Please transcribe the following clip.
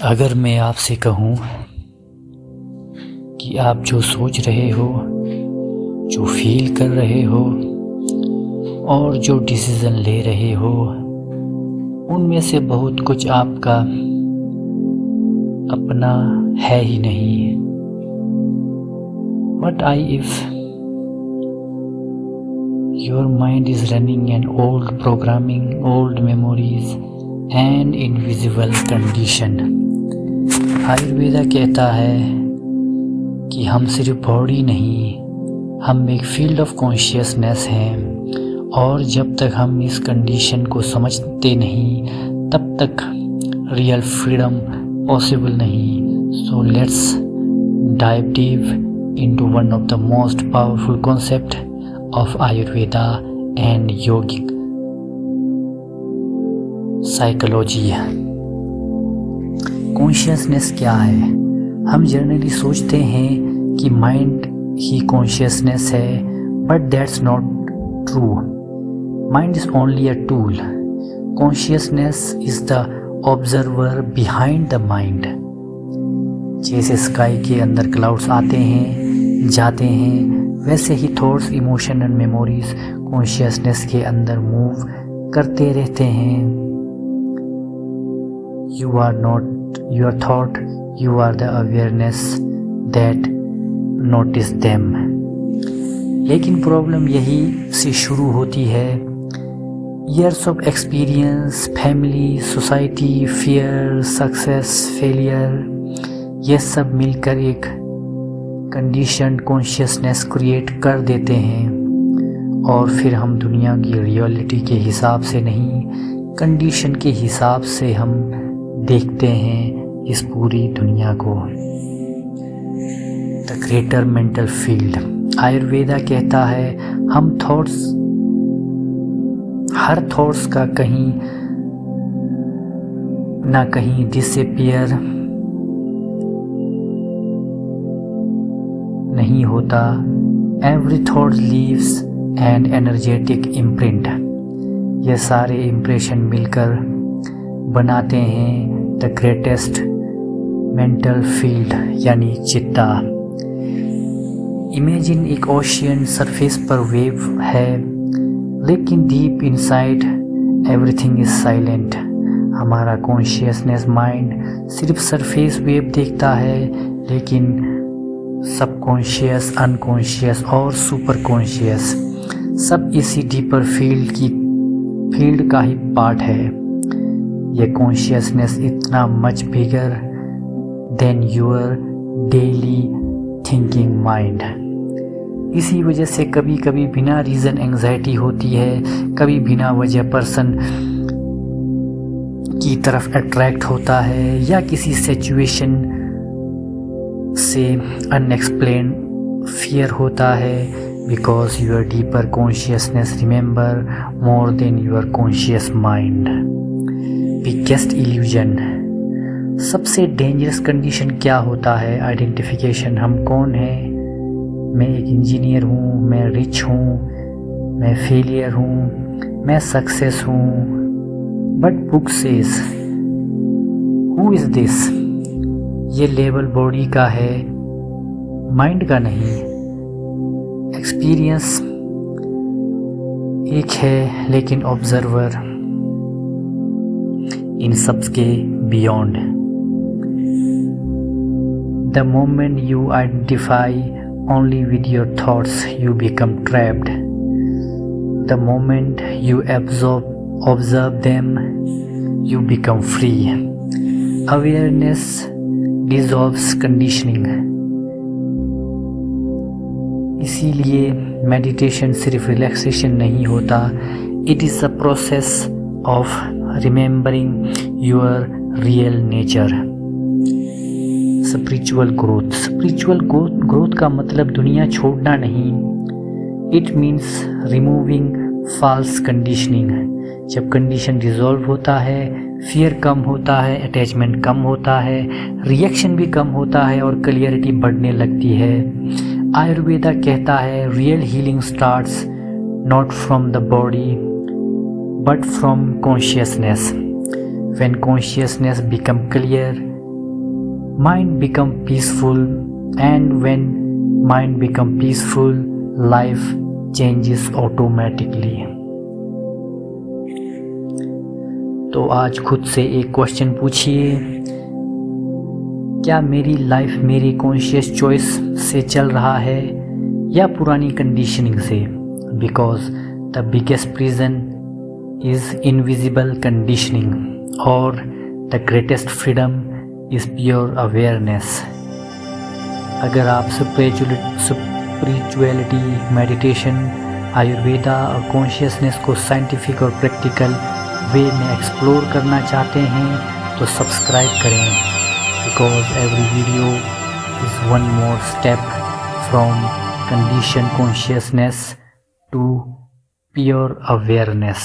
अगर मैं आपसे कहूँ कि आप जो सोच रहे हो, जो फील कर रहे हो और जो डिसीज़न ले रहे हो, उनमें से बहुत कुछ आपका अपना है ही नहीं। What if your mind is running an old programming, old memories and invisible condition? Ayurveda कहता है कि हम सिर्फ बॉडी नहीं, हम एक फील्ड ऑफ कॉन्शियसनेस हैं, और जब तक हम इस कंडीशन को समझते नहीं तब तक रियल फ्रीडम पॉसिबल नहीं। So let's dive deep into one of the most powerful concept of Ayurveda and yogic psychology। Consciousness क्या है? हम जनरली सोचते हैं कि माइंड ही कॉन्शियसनेस है, but that's not true. Mind is only a tool. Consciousness is the observer behind the mind. जैसे sky के अंदर क्लाउड्स आते हैं जाते हैं, वैसे ही thoughts, emotion and memories consciousness के अंदर मूव करते रहते हैं। You are not your thought, you are the awareness that notice them. लेकिन प्रॉब्लम यही से शुरू होती है। Years of experience, family, society, fear, success, failure, ये सब मिलकर एक कंडीशन कॉन्शियसनेस क्रिएट कर देते हैं, और फिर हम दुनिया की रियलिटी के हिसाब से नहीं, कंडीशन के हिसाब से हम देखते हैं इस पूरी दुनिया को। The greater mental field. Ayurveda कहता है हम थॉट्स, हर थॉट्स का कहीं ना कहीं डिसअपियर नहीं होता। Every thought leaves an energetic imprint. ये सारे इम्प्रेशन मिलकर बनाते हैं द ग्रेटेस्ट मेंटल फील्ड, यानी चित्ता। इमेजिन एक ओशियन, सरफेस पर वेव है, लेकिन deep inside everything is silent. हमारा कॉन्शियसनेस माइंड सिर्फ सरफेस वेव देखता है, लेकिन सबकॉन्शियस, अनकॉन्शियस और सुपर कॉन्शियस सब इसी डीपर फील्ड का ही पार्ट है। ये कॉन्शियसनेस इतना much bigger than your daily thinking mind. इसी वजह से कभी कभी बिना रीज़न एंग्जाइटी होती है, कभी बिना वजह पर्सन की तरफ अट्रैक्ट होता है, या किसी सिचुएशन से अनएक्सप्लेन फियर होता है, because your deeper consciousness remember more than your conscious mind. Biggest illusion. सबसे डेंजरस कंडीशन क्या होता है? आइडेंटिफिकेशन। हम कौन हैं? मैं एक इंजीनियर हूँ, मैं रिच हूँ, मैं फेलियर हूँ, मैं सक्सेस हूँ। But book says who is this? ये लेवल बॉडी का है, माइंड का नहीं। एक्सपीरियंस एक है, लेकिन ऑब्जर्वर इन सब के beyond. The moment you identify only with your thoughts you become trapped. The moment you observe them you become free. Awareness dissolves conditioning. इसीलिए मेडिटेशन सिर्फ रिलैक्सेशन नहीं होता, it is a process of remembering your real nature. Spiritual growth. Spiritual growth का मतलब दुनिया छोड़ना नहीं, it means removing false conditioning. जब कंडीशन डिसॉल्व होता है, फियर कम होता है, अटैचमेंट कम होता है, रिएक्शन भी कम होता है, और क्लियरिटी बढ़ने लगती है। आयुर्वेदा कहता है real healing starts not from the body but from consciousness. When consciousness becomes clear, mind become peaceful, and when mind become peaceful, life changes automatically. तो आज खुद से एक क्वेश्चन पूछिए, क्या मेरी लाइफ मेरी कॉन्शियस चॉइस से चल रहा है या पुरानी कंडीशनिंग से? Because the biggest prison is invisible conditioning और the greatest freedom is pure awareness. अगर आप स्पिरिचुअलिटी, मेडिटेशन, आयुर्वेदा और कॉन्शियसनेस को साइंटिफिक और प्रैक्टिकल वे में एक्सप्लोर करना चाहते हैं तो सब्सक्राइब करें. Because every video is one more step from conditioned consciousness to pure awareness.